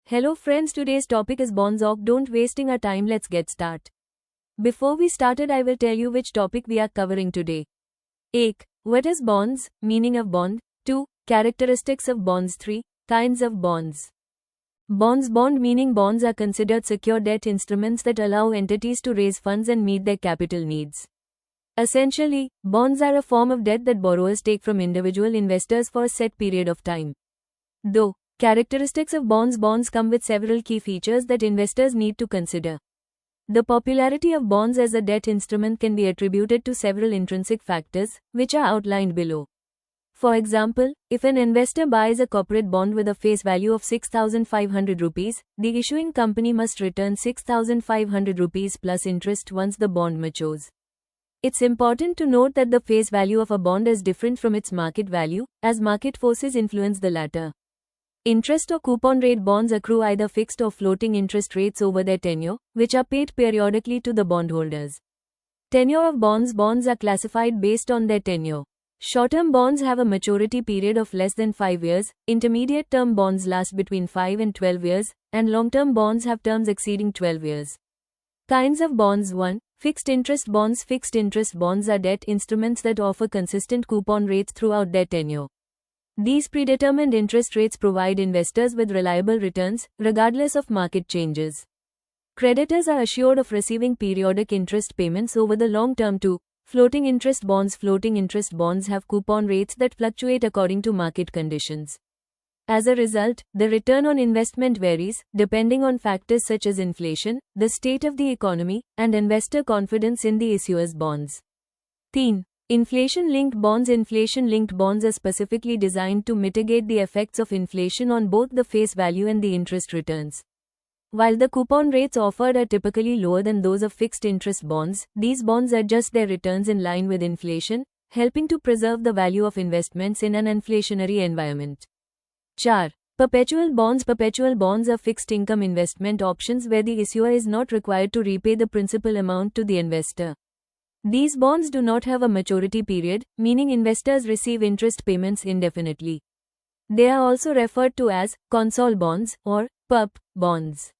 Hello friends, today's topic is bonds. Don't wasting our time, let's get start. Before we started, I will tell you which topic we are covering today. 1. What is bonds? Meaning of bond. 2. Characteristics of bonds. 3. Kinds of bonds. Bond meaning bonds are considered secure debt instruments that allow entities to raise funds and meet their capital needs. Essentially, bonds are a form of debt that borrowers take from individual investors for a set period of time. Though characteristics of bonds come with several key features that investors need to consider. The popularity of bonds as a debt instrument can be attributed to several intrinsic factors, which are outlined below. For example, if an investor buys a corporate bond with a face value of 6,500 rupees, the issuing company must return 6,500 rupees plus interest once the bond matures. It's important to note that the face value of a bond is different from its market value, as market forces influence the latter. Interest or coupon rate bonds accrue either fixed or floating interest rates over their tenure, which are paid periodically to the bondholders. Tenure of bonds are classified based on their tenure. Short-term bonds have a maturity period of less than 5 years, intermediate-term bonds last between 5 and 12 years, and long-term bonds have terms exceeding 12 years. Kinds of bonds. 1. Fixed interest bonds. Fixed interest bonds are debt instruments that offer consistent coupon rates throughout their tenure. These predetermined interest rates provide investors with reliable returns, regardless of market changes. Creditors are assured of receiving periodic interest payments over the long term. 2. Floating interest bonds. Floating interest bonds have coupon rates that fluctuate according to market conditions. As a result, the return on investment varies, depending on factors such as inflation, the state of the economy, and investor confidence in the issuer's bonds. 3. Inflation-linked bonds. Inflation-linked bonds are specifically designed to mitigate the effects of inflation on both the face value and the interest returns. While the coupon rates offered are typically lower than those of fixed interest bonds, these bonds adjust their returns in line with inflation, helping to preserve the value of investments in an inflationary environment. 4. Perpetual bonds. Perpetual bonds are fixed income investment options where the issuer is not required to repay the principal amount to the investor. These bonds do not have a maturity period, meaning investors receive interest payments indefinitely. They are also referred to as consol bonds or perp bonds.